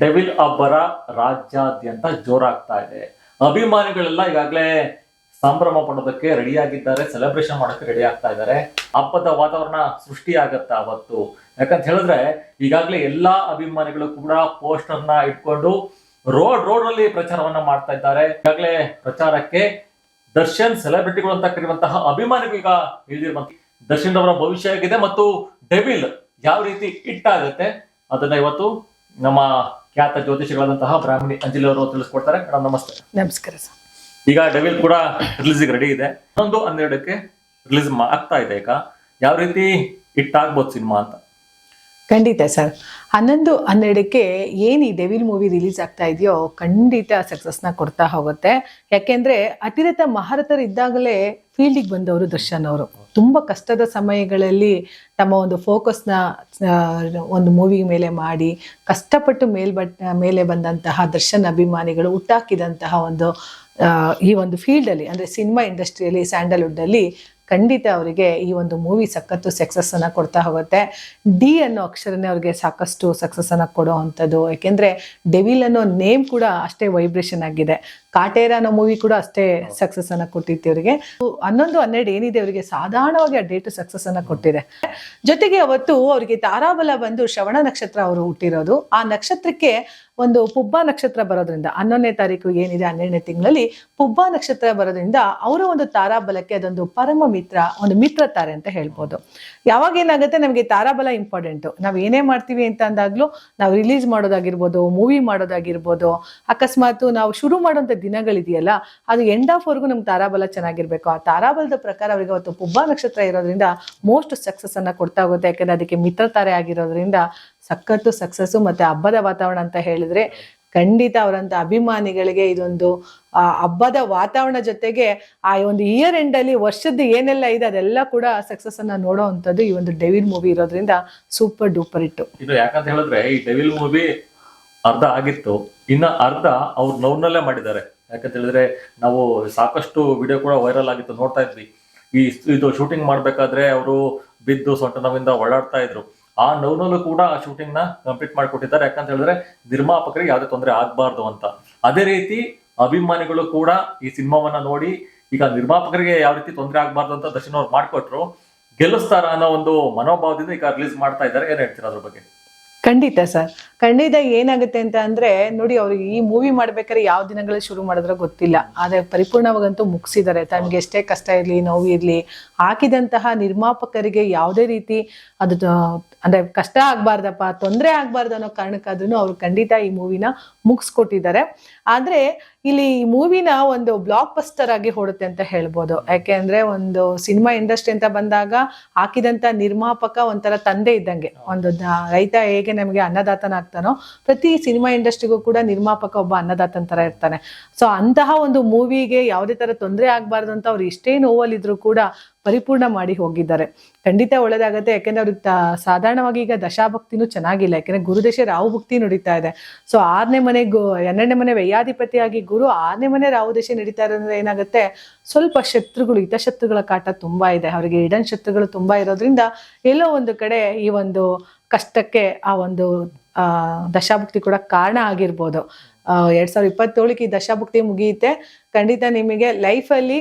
Devil ಅಬ್ಬರ ರಾಜ್ಯಾದ್ಯಂತ ಜೋರಾಗ್ತಾ ಇದೆ. ಅಭಿಮಾನಿಗಳೆಲ್ಲ ಈಗಾಗಲೇ ಸಂಭ್ರಮ ಪಡೋದಕ್ಕೆ ರೆಡಿ ಆಗಿದ್ದಾರೆ, ಸೆಲೆಬ್ರೇಷನ್ ಮಾಡೋಕೆ ರೆಡಿ ಆಗ್ತಾ ಇದ್ದಾರೆ. ಹಬ್ಬದ ವಾತಾವರಣ ಸೃಷ್ಟಿ ಆಗತ್ತ ಅವತ್ತು. ಯಾಕಂತ ಹೇಳಿದ್ರೆ ಈಗಾಗಲೇ ಎಲ್ಲಾ ಅಭಿಮಾನಿಗಳು ಕೂಡ ಪೋಸ್ಟರ್ ನ ಇಟ್ಕೊಂಡು ರೋಡ್ ಅಲ್ಲಿ ಪ್ರಚಾರವನ್ನ ಮಾಡ್ತಾ ಇದ್ದಾರೆ. ಈಗಾಗಲೇ ಪ್ರಚಾರಕ್ಕೆ ದರ್ಶನ್ ಸೆಲೆಬ್ರಿಟಿಗಳು ಅಂತ ಕರೆಯುವಂತಹ ಅಭಿಮಾನಿಗಳು ಈಗ ಇಳಿದಿರುವಂತ ದರ್ಶನ್ ಅವರ ಭವಿಷ್ಯ ಆಗಿದೆ ಮತ್ತು ಡೆವಿಲ್ ಯಾವ ರೀತಿ ಹಿಟ್ ಆಗುತ್ತೆ ಅದನ್ನ ಇವತ್ತು ನಮ್ಮ ಖ್ಯಾತ ಜ್ಯೋತಿಷಿಗಳಾದಂತಹ ಬ್ರಾಹ್ಮಣಿ ಅಂಜಲಿ ಅವರು ತಿಳಿಸ್ಕೊಡ್ತಾರೆ. ಮೇಡಮ್ ನಮಸ್ತೆ. ನಮಸ್ಕಾರ ಸರ್. ಈಗ ಡೆವಿಲ್ ಕೂಡ ರಿಲೀಸ್ ರೆಡಿ ಇದೆ, 11-12ಕ್ಕೆ ರಿಲೀಸ್ ಆಗ್ತಾ ಇದೆ. ಈಗ ಯಾವ ರೀತಿ ಹಿಟ್ ಆಗ್ಬೋದು ಸಿನಿಮಾ ಅಂತ? ಖಂಡಿತ ಸರ್, 11-12ಕ್ಕೆ ಏನು ಈ ಡೆವಿಲ್ ಮೂವಿ ರಿಲೀಸ್ ಆಗ್ತಾ ಇದೆಯೋ ಖಂಡಿತ ಸಕ್ಸಸ್ನ ಕೊಡ್ತಾ ಹೋಗುತ್ತೆ. ಯಾಕೆಂದ್ರೆ ಅತಿರಥ ಮಹಾರಥರು ಇದ್ದಾಗಲೇ ಫೀಲ್ಡಿಗೆ ಬಂದವರು ದರ್ಶನ್ ಅವರು. ತುಂಬ ಕಷ್ಟದ ಸಮಯಗಳಲ್ಲಿ ತಮ್ಮ ಒಂದು ಫೋಕಸ್ನ ಒಂದು ಮೂವಿ ಮೇಲೆ ಮಾಡಿ ಕಷ್ಟಪಟ್ಟು ಮೇಲೆ ಬಂದಂತಹ ದರ್ಶನ್ ಅಭಿಮಾನಿಗಳು ಹುಟ್ಟಾಕಿದಂತಹ ಒಂದು ಈ ಒಂದು ಫೀಲ್ಡಲ್ಲಿ ಅಂದರೆ ಸಿನಿಮಾ ಇಂಡಸ್ಟ್ರಿಯಲ್ಲಿ, ಸ್ಯಾಂಡಲ್ವುಡ್ಡಲ್ಲಿ ಖಂಡಿತ ಅವರಿಗೆ ಈ ಒಂದು ಮೂವಿ ಸಖತ್ತು ಸಕ್ಸಸ್ಸನ್ನು ಕೊಡ್ತಾ ಹೋಗುತ್ತೆ. ಡಿ ಅನ್ನೋ ಅಕ್ಷರನೇ ಅವ್ರಿಗೆ ಸಾಕಷ್ಟು ಸಕ್ಸಸ್ಸನ್ನು ಕೊಡೋ ಅಂಥದ್ದು. ಯಾಕೆಂದರೆ ಡೆವಿಲ್ ಅನ್ನೋ ನೇಮ್ ಕೂಡ ಅಷ್ಟೇ ವೈಬ್ರೇಷನ್ ಆಗಿದೆ. ಕಾಟೇರ ಅನ್ನೋ ಮೂವಿ ಕೂಡ ಅಷ್ಟೇ ಸಕ್ಸಸ್ಸನ್ನು ಕೊಟ್ಟಿತ್ತು ಅವರಿಗೆ. 11-12 ಏನಿದೆ ಅವರಿಗೆ ಸಾಧಾರಣವಾಗಿ ಆ ಡೇಟು ಸಕ್ಸಸ್ಸನ್ನು ಕೊಟ್ಟಿದೆ. ಜೊತೆಗೆ ಅವತ್ತು ಅವರಿಗೆ ತಾರಾಬಲ ಬಂದು ಶ್ರವಣ ನಕ್ಷತ್ರ ಅವರು ಹುಟ್ಟಿರೋದು. ಆ ನಕ್ಷತ್ರಕ್ಕೆ ಒಂದು ಪುಬ್ಬ ನಕ್ಷತ್ರ ಬರೋದ್ರಿಂದ 11ನೇ ತಾರೀಕು ಏನಿದೆ 12ನೇ ತಿಂಗಳಲ್ಲಿ ಪುಬ್ಬ ನಕ್ಷತ್ರ ಬರೋದ್ರಿಂದ ಅವರ ಒಂದು ತಾರಾಬಲಕ್ಕೆ ಅದೊಂದು ಪರಮ ಮಿತ್ರ, ಒಂದು ಮಿತ್ರ ತಾರೆ ಅಂತ ಹೇಳ್ಬೋದು. ಯಾವಾಗ ಏನಾಗುತ್ತೆ, ನಮಗೆ ತಾರಾಬಲ ಇಂಪಾರ್ಟೆಂಟು. ನಾವು ಏನೇ ಮಾಡ್ತೀವಿ ಅಂತ ಅಂದಾಗ್ಲೂ, ನಾವು ರಿಲೀಸ್ ಮಾಡೋದಾಗಿರ್ಬೋದು, ಮೂವಿ ಮಾಡೋದಾಗಿರ್ಬೋದು, ಅಕಸ್ಮಾತ್ ನಾವು ಶುರು ಮಾಡೋಂಥ ದಿನಗಳಿದೆಯಲ್ಲ, ಅದು ಎಂಡ್ ಆಫ್ ವರ್ಗೂ ನಮ್ಗೆ ತಾರಾಬಲ ಚೆನ್ನಾಗಿರ್ಬೇಕು. ಆ ತಾರಾಬಲದ ಪ್ರಕಾರ ಅವರಿಗೆ ಅವತ್ತು ಪುಬ್ಬ ನಕ್ಷತ್ರ ಇರೋದ್ರಿಂದ ಮೋಸ್ಟ್ ಸಕ್ಸಸ್ ಅನ್ನ ಕೊಡ್ತಾ ಹೋಗುತ್ತೆ. ಯಾಕಂದ್ರೆ ಅದಕ್ಕೆ ಮಿತ್ರ ತಾರೆ ಆಗಿರೋದ್ರಿಂದ ಸಖತ್ತು ಸಕ್ಸಸ್ಸು. ಮತ್ತೆ ಹಬ್ಬದ ವಾತಾವರಣ ಅಂತ ಹೇಳಿದ್ರೆ ಖಂಡಿತ ಅವರಂತ ಅಭಿಮಾನಿಗಳಿಗೆ ಇದೊಂದು ಹಬ್ಬದ ವಾತಾವರಣ, ಜೊತೆಗೆ ಆ ಒಂದು ಇಯರ್ ಎಂಡ್ ಅಲ್ಲಿ ವರ್ಷದ ಏನೆಲ್ಲ ಇದೆ ಅದೆಲ್ಲ ಕೂಡ ಸಕ್ಸಸ್ ಅನ್ನ ನೋಡೋ ಅಂಥದ್ದು ಈ ಒಂದು ಡೆವಿಲ್ ಮೂವಿ ಇರೋದ್ರಿಂದ ಸೂಪರ್ ಡೂಪರ್ ಇಟ್ಟು. ಇದು ಯಾಕಂತ ಹೇಳಿದ್ರೆ ಈ ಡೆವಿಲ್ ಮೂವಿ ಅರ್ಧ ಆಗಿತ್ತು, ಇನ್ನ ಅರ್ಧ ಅವ್ರು ನೋವ್ನಲ್ಲೇ ಮಾಡಿದ್ದಾರೆ. ಯಾಕಂತ ಹೇಳಿದ್ರೆ ನಾವು ಸಾಕಷ್ಟು ವಿಡಿಯೋ ಕೂಡ ವೈರಲ್ ಆಗಿತ್ತು, ನೋಡ್ತಾ ಇದ್ವಿ. ಇದು ಶೂಟಿಂಗ್ ಮಾಡ್ಬೇಕಾದ್ರೆ ಅವರು ಬಿದ್ದು ಸೊಂಟ ನೋವಿಂದ ಓಡಾಡ್ತಾ ಇದ್ರು. ಆ ನೋವ್ನಲ್ಲೂ ಕೂಡ ಆ ಶೂಟಿಂಗ್ ನ ಕಂಪ್ಲೀಟ್ ಮಾಡಿಕೊಟ್ಟಿದ್ದಾರೆ. ಯಾಕಂತ ಹೇಳಿದ್ರೆ ನಿರ್ಮಾಪಕರಿಗೆ ಯಾವುದೇ ತೊಂದರೆ ಆಗ್ಬಾರ್ದು ಅಂತ. ಅದೇ ರೀತಿ ಅಭಿಮಾನಿಗಳು ಕೂಡ ಈ ಸಿನಿಮಾವನ್ನ ನೋಡಿ ಈಗ ನಿರ್ಮಾಪಕರಿಗೆ ಯಾವ ರೀತಿ ತೊಂದರೆ ಆಗ್ಬಾರ್ದು ಅಂತ ದರ್ಶನ್ ಅವ್ರು ಮಾಡ್ಕೊಟ್ರು, ಗೆಲ್ಲಿಸ್ತಾರ ಅನ್ನೋ ಒಂದು ಮನೋಭಾವದಿಂದ ಈಗ ರಿಲೀಸ್ ಮಾಡ್ತಾ ಇದ್ದಾರೆ. ಏನ್ ಹೇಳ್ತೀರಾ ಅದ್ರ ಬಗ್ಗೆ? ಖಂಡಿತ ಸರ್, ಖಂಡಿತ ಏನಾಗುತ್ತೆ ಅಂತ ಅಂದ್ರೆ ನೋಡಿ, ಅವ್ರಿಗೆ ಈ ಮೂವಿ ಮಾಡ್ಬೇಕಾದ್ರೆ ಯಾವ ದಿನಗಳಲ್ಲಿ ಶುರು ಮಾಡಿದ್ರೆ ಗೊತ್ತಿಲ್ಲ, ಆದ್ರೆ ಪರಿಪೂರ್ಣವಾಗಂತೂ ಮುಗಿಸಿದ್ದಾರೆ. ತಮಗೆ ಎಷ್ಟೇ ಕಷ್ಟ ಇರಲಿ, ನೋವು ಇರಲಿ, ಹಾಕಿದಂತಹ ನಿರ್ಮಾಪಕರಿಗೆ ಯಾವುದೇ ರೀತಿ ಅದು ಅಂದ್ರೆ ಕಷ್ಟ ಆಗ್ಬಾರ್ದಪ್ಪ, ತೊಂದರೆ ಆಗ್ಬಾರ್ದು ಅನ್ನೋ ಕಾರಣಕ್ಕಾದ್ರೂ ಅವ್ರು ಖಂಡಿತ ಈ ಮೂವಿನ ಮುಗಿಸ್ಕೊಟ್ಟಿದ್ದಾರೆ. ಆದ್ರೆ ಇಲ್ಲಿ ಈ ಮೂವಿನ ಒಂದು ಬ್ಲಾಕ್ ಬಸ್ಟರ್ ಆಗಿ ಹೊಡುತ್ತೆ ಅಂತ ಹೇಳ್ಬೋದು. ಯಾಕೆಂದ್ರೆ ಒಂದು ಸಿನಿಮಾ ಇಂಡಸ್ಟ್ರಿ ಅಂತ ಬಂದಾಗ ಹಾಕಿದಂತ ನಿರ್ಮಾಪಕ ಒಂಥರ ತಂದೆ ಇದ್ದಂಗೆ. ಒಂದು ರೈತ ಹೇಗೆ ನಮಗೆ ಅನ್ನದಾತನ ಆಗ್ತಾನೋ, ಪ್ರತಿ ಸಿನಿಮಾ ಇಂಡಸ್ಟ್ರಿಗೂ ಕೂಡ ನಿರ್ಮಾಪಕ ಒಬ್ಬ ಅನ್ನದಾತನ ತರ ಇರ್ತಾನೆ. ಸೊ ಅಂತಹ ಒಂದು ಮೂವಿಗೆ ಯಾವುದೇ ತರ ತೊಂದರೆ ಆಗ್ಬಾರ್ದು ಅಂತ ಅವ್ರು ಎಷ್ಟೇ ನೋವಲ್ಲಿದ್ರು ಕೂಡ ಪರಿಪೂರ್ಣ ಮಾಡಿ ಹೋಗಿದ್ದಾರೆ. ಖಂಡಿತ ಒಳ್ಳೇದಾಗತ್ತೆ. ಯಾಕೆಂದ್ರೆ ಅವ್ರಿಗೆ ಸಾಧಾರಣವಾಗಿ ಈಗ ದಶಾಭಕ್ತಿನೂ ಚೆನ್ನಾಗಿಲ್ಲ. ಯಾಕೆಂದ್ರೆ ಗುರುದಶ ರಾಹು ಭಕ್ತಿ ನಡೀತಾ ಇದೆ. ಸೊ 6ನೇ ಮನೆ 12ನೇ ಮನೆ ವ್ಯಯಾಧಿಪತಿಯಾಗಿ ಗುರು 6ನೇ ಮನೆ ರಾಹು ದಶೆ ನಡೀತಾ ಇರೋದ್ರಿಂದ ಏನಾಗುತ್ತೆ, ಸ್ವಲ್ಪ ಶತ್ರುಗಳು, ಹಿತಶತ್ರುಗಳ ಕಾಟ ತುಂಬಾ ಇದೆ. ಅವರಿಗೆ ಇಡನ್ ಶತ್ರುಗಳು ತುಂಬಾ ಇರೋದ್ರಿಂದ ಎಲ್ಲೋ ಒಂದು ಕಡೆ ಈ ಒಂದು ಕಷ್ಟಕ್ಕೆ ಆ ಒಂದು ದಶಾಭಕ್ತಿ ಕೂಡ ಕಾರಣ ಆಗಿರ್ಬೋದು. 2027ಕ್ಕೆ ಈ ದಶಾಭಕ್ತಿ ಮುಗಿಯುತ್ತೆ. ಖಂಡಿತ ನಿಮಗೆ ಲೈಫಲ್ಲಿ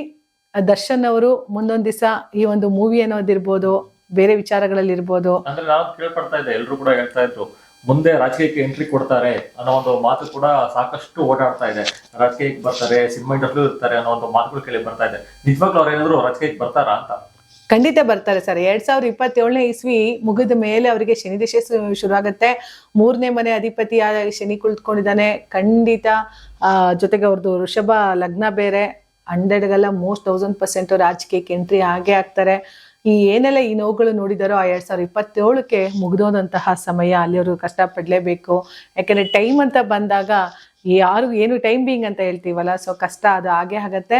ದರ್ಶನ್ ಅವರು ಮುಂದೊಂದ್ ದಿವಸ ಈ ಒಂದು ಮೂವಿ ಅನ್ನೋದಿರ್ಬೋದು, ಬೇರೆ ವಿಚಾರಗಳಲ್ಲಿ ಇರ್ಬೋದು. ಅಂದ್ರೆ ನಾವು ಕೇಳ್ಪಡ್ತಾ ಇದ್ದೆ, ಎಲ್ರು ಕೂಡ ಹೇಳ್ತಾ ಇದ್ರು ಮುಂದೆ ರಾಜಕೀಯಕ್ಕೆ ಎಂಟ್ರಿ ಕೊಡ್ತಾರೆ ಅನ್ನೋ ಒಂದು ಮಾತು ಕೂಡ ಸಾಕಷ್ಟು ಓಡಾಡ್ತಾ ಇದೆ. ರಾಜಕೀಯಕ್ಕೆ ಬರ್ತಾರೆ, ಸಿನಿಮಾ ಇಂಡಸ್ಟ್ರಿ ಇರ್ತಾರೆ ಅನ್ನೋ ಒಂದು ಮಾತುಗಳು ಕೇಳಿ ಬರ್ತಾ ಇದೆ. ನಿಜವಾಗ್ಲೂ ಅವ್ರು ಏನಾದ್ರು ರಾಜಕೀಯಕ್ಕೆ ಬರ್ತಾರಾ ಅಂತ? ಖಂಡಿತ ಬರ್ತಾರೆ ಸರ್. 2027ನೇ ಇಸ್ವಿ ಮುಗಿದ ಮೇಲೆ ಅವರಿಗೆ ಶನಿ ದಶೆ ಶುರು ಆಗುತ್ತೆ. 3ನೇ ಮನೆ ಅಧಿಪತಿಯಾದ ಶನಿ ಕುಳಿತುಕೊಂಡಿದ್ದಾನೆ. ಖಂಡಿತ ಜೊತೆಗೆ ಅವ್ರದ್ದು ವೃಷಭ ಲಗ್ನ ಬೇರೆ. 100ಗೆಲ್ಲ ಮೋಸ್ಟ್ 1000% ರಾಜಕೀಯಕ್ಕೆ ಎಂಟ್ರಿ ಆಗೇ ಆಗ್ತಾರೆ. ಈ ಏನೆಲ್ಲ ಈ ನೋವುಗಳು ನೋಡಿದಾರೋ ಆ 2027ಕ್ಕೆ ಮುಗಿದೋದಂತಹ ಸಮಯ. ಅಲ್ಲಿಯವರು ಕಷ್ಟಪಡಲೇಬೇಕು. ಯಾಕೆಂದ್ರೆ ಟೈಮ್ ಅಂತ ಬಂದಾಗ ಯಾರು ಏನು ಟೈಮ್ ಬೀಯಿಂಗ್ ಅಂತ ಹೇಳ್ತೀವಲ್ಲ, ಸೊ ಕಷ್ಟ ಅದು ಹಾಗೆ ಆಗತ್ತೆ.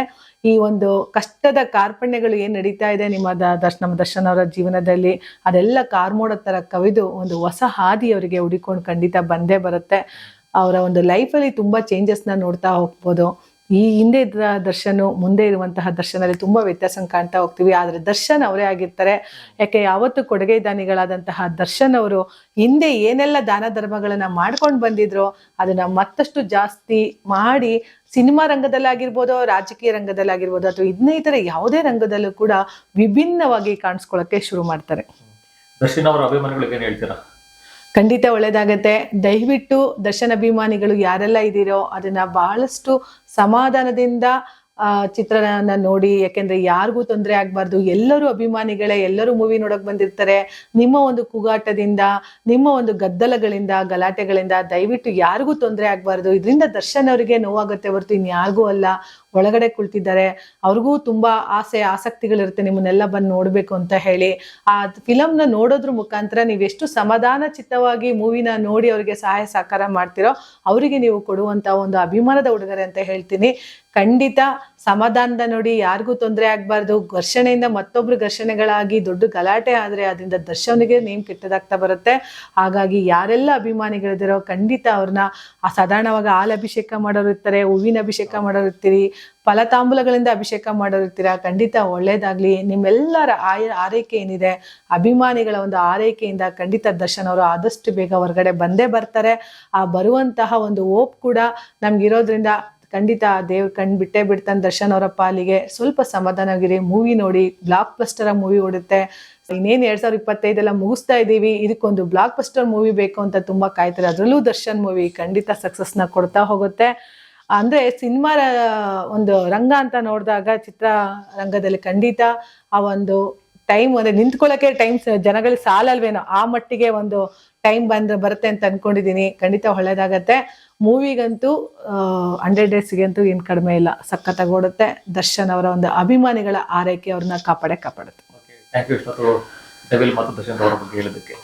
ಈ ಒಂದು ಕಷ್ಟದ ಕಾರ್ಪಣ್ಯಗಳು ಏನು ನಡೀತಾ ಇದೆ ನಮ್ಮ ದರ್ಶನ್ ಅವರ ಜೀವನದಲ್ಲಿ, ಅದೆಲ್ಲ ಕಾರ್ಮೋಡ ಥರ ಕವಿದು ಒಂದು ಹೊಸ ಹಾದಿ ಅವರಿಗೆ ಹುಡಿಕೊಂಡು ಖಂಡಿತ ಬಂದೇ ಬರುತ್ತೆ. ಅವರ ಒಂದು ಲೈಫಲ್ಲಿ ತುಂಬ ಚೇಂಜಸ್ನ ನೋಡ್ತಾ ಹೋಗ್ಬೋದು. ಈ ಹಿಂದೆ ಇದ್ದ ದರ್ಶನ್ ಮುಂದೆ ಇರುವಂತಹ ದರ್ಶನಲ್ಲಿ ತುಂಬಾ ವ್ಯತ್ಯಾಸ ಕಾಣ್ತಾ ಹೋಗ್ತೀವಿ. ಆದ್ರೆ ದರ್ಶನ್ ಅವರೇ ಆಗಿರ್ತಾರೆ. ಯಾಕೆ ಯಾವತ್ತು ಕೊಡುಗೆ ದಾನಿಗಳಾದಂತಹ ದರ್ಶನ್ ಅವರು ಹಿಂದೆ ಏನೆಲ್ಲ ದಾನ ಧರ್ಮಗಳನ್ನ ಮಾಡ್ಕೊಂಡು ಬಂದಿದ್ರೋ ಅದನ್ನ ಮತ್ತಷ್ಟು ಜಾಸ್ತಿ ಮಾಡಿ ಸಿನಿಮಾ ರಂಗದಲ್ಲಾಗಿರ್ಬೋದು, ರಾಜಕೀಯ ರಂಗದಲ್ಲಾಗಿರ್ಬೋದು, ಅಥವಾ ಇನ್ನಿತರ ಯಾವುದೇ ರಂಗದಲ್ಲೂ ಕೂಡ ವಿಭಿನ್ನವಾಗಿ ಕಾಣಿಸ್ಕೊಳ್ಳೋಕೆ ಶುರು ಮಾಡ್ತಾರೆ. ದರ್ಶನ್ ಅವರ ಅಭಿಮಾನಿಗಳಿಗೆ ಏನ್ ಹೇಳ್ತೀರಾ? ಖಂಡಿತ ಒಳ್ಳೇದಾಗತ್ತೆ. ದಯವಿಟ್ಟು ದರ್ಶನ್ ಅಭಿಮಾನಿಗಳು ಯಾರೆಲ್ಲ ಇದ್ದೀರೋ ಅದನ್ನ ಬಹಳಷ್ಟು ಸಮಾಧಾನದಿಂದ ಚಿತ್ರನ ನೋಡಿ. ಯಾಕೆಂದ್ರೆ ಯಾರಿಗೂ ತೊಂದರೆ ಆಗ್ಬಾರ್ದು. ಎಲ್ಲರೂ ಅಭಿಮಾನಿಗಳೇ, ಎಲ್ಲರೂ ಮೂವಿ ನೋಡಕ್ ಬಂದಿರ್ತಾರೆ. ನಿಮ್ಮ ಒಂದು ಕೂಗಾಟದಿಂದ, ನಿಮ್ಮ ಒಂದು ಗದ್ದಲಗಳಿಂದ, ಗಲಾಟೆಗಳಿಂದ ದಯವಿಟ್ಟು ಯಾರಿಗೂ ತೊಂದರೆ ಆಗ್ಬಾರ್ದು. ಇದರಿಂದ ದರ್ಶನ್ ಅವರಿಗೆ ನೋವಾಗುತ್ತೆ ಹೊರತು ಇನ್ಯಾರಿಗೂ ಅಲ್ಲ. ಒಳಗಡೆ ಕುಳಿತಿದ್ದಾರೆ, ಅವ್ರಿಗೂ ತುಂಬಾ ಆಸಕ್ತಿಗಳಿರುತ್ತೆ ನಿಮ್ಮನ್ನೆಲ್ಲ ಬಂದು ನೋಡ್ಬೇಕು ಅಂತ ಹೇಳಿ. ಆ ಫಿಲಮ್ನ ನೋಡೋದ್ರ ಮುಖಾಂತರ ನೀವೆಷ್ಟು ಸಮಾಧಾನ ಚಿತ್ತವಾಗಿ ಮೂವಿನ ನೋಡಿ ಅವರಿಗೆ ಸಹಾಯ ಸಹಕಾರ ಮಾಡ್ತಿರೋ ಅವರಿಗೆ ನೀವು ಕೊಡುವಂತ ಒಂದು ಅಭಿಮಾನದ ಉಡುಗೊರೆ ಅಂತ ಹೇಳ್ತೀನಿ. ಖಂಡಿತ ಸಮಾಧಾನದ ನೋಡಿ, ಯಾರಿಗೂ ತೊಂದರೆ ಆಗ್ಬಾರ್ದು. ಘರ್ಷಣೆಯಿಂದ ಮತ್ತೊಬ್ರು ಘರ್ಷಣೆಗಳಾಗಿ ದೊಡ್ಡ ಗಲಾಟೆ ಆದ್ರೆ ಅದರಿಂದ ದರ್ಶನಿಗೆ ನೇಮ್ ಕೆಟ್ಟದಾಗ್ತಾ ಬರುತ್ತೆ. ಹಾಗಾಗಿ ಯಾರೆಲ್ಲ ಅಭಿಮಾನಿಗಳಿದಿರೋ ಖಂಡಿತ ಅವ್ರನ್ನ ಸಾಧಾರಣವಾಗಿ ಹಾಲು ಅಭಿಷೇಕ ಮಾಡೋರು ಇರ್ತಾರೆ, ಹೂವಿನ ಅಭಿಷೇಕ ಮಾಡೋರು ಇರ್ತೀರಿ, ಫಲತಾಂಬೂಲಗಳಿಂದ ಅಭಿಷೇಕ ಮಾಡೋರು ಇರ್ತೀರಾ. ಖಂಡಿತ ಒಳ್ಳೇದಾಗ್ಲಿ. ನಿಮ್ಮೆಲ್ಲರ ಆರೈಕೆ ಏನಿದೆ, ಅಭಿಮಾನಿಗಳ ಒಂದು ಆರೈಕೆಯಿಂದ ಖಂಡಿತ ದರ್ಶನ್ ಅವರು ಆದಷ್ಟು ಬೇಗ ಹೊರಗಡೆ ಬಂದೇ ಬರ್ತಾರೆ. ಆ ಬರುವಂತಹ ಒಂದು ಹೋಪ್ ಕೂಡ ನಮ್ಗಿರೋದ್ರಿಂದ ಖಂಡಿತ ದೇವ್ರ ಕಣ್ ಬಿಟ್ಟೇ ಬಿಡ್ತಾನೆ ದರ್ಶನ್ ಅವರ ಪಾಲಿಗೆ. ಸ್ವಲ್ಪ ಸಮಾಧಾನವಾಗಿರಿ, ಮೂವಿ ನೋಡಿ. ಬ್ಲಾಕ್ ಬಸ್ಟರ್ ಮೂವಿ ಓಡುತ್ತೆ. ಇನ್ನೇನು 2025 ಮುಗಿಸ್ತಾ ಇದ್ದೀವಿ. ಇದಕ್ಕೊಂದು ಬ್ಲಾಕ್ ಬಸ್ಟರ್ ಮೂವಿ ಬೇಕು ಅಂತ ತುಂಬಾ ಕಾಯ್ತಾರೆ. ಅದರಲ್ಲೂ ದರ್ಶನ್ ಮೂವಿ ಖಂಡಿತ ಸಕ್ಸಸ್ನ ಕೊಡ್ತಾ ಹೋಗುತ್ತೆ. ಅಂದ್ರೆ ಸಿನಿಮಾ ಒಂದು ರಂಗ ಅಂತ ನೋಡಿದಾಗ ಚಿತ್ರರಂಗದಲ್ಲಿ ಖಂಡಿತ ಆ ಒಂದು ಟೈಮ್ ಅಂದ್ರೆ ನಿಂತ್ಕೊಳ್ಳೋಕೆ ಟೈಮ್ ಜನಗಳಿಗೆ ಸಾಲಲ್ವೇನೋ ಆ ಮಟ್ಟಿಗೆ ಒಂದು ಟೈಮ್ ಬರುತ್ತೆ ಅಂತ ಅನ್ಕೊಂಡಿದೀನಿ. ಖಂಡಿತ ಒಳ್ಳೇದಾಗತ್ತೆ. ಮೂವಿಗಂತೂ 100 ಡೇಸ್ಗಂತೂ ಏನು ಕಡಿಮೆ ಇಲ್ಲ, ಸಖತ್ತಾಗಿ ಓಡುತ್ತೆ. ದರ್ಶನ್ ಅವರ ಒಂದು ಅಭಿಮಾನಿಗಳ ಆರೈಕೆ ಅವ್ರನ್ನ ಕಾಪಾಡುತ್ತೆ. ಥ್ಯಾಂಕ್ ಯು ಡೆವಿಲ್ ಮತ್ತು ದರ್ಶನ್ ಅವರ ಬಗ್ಗೆ ಹೇಳೋದಕ್ಕೆ.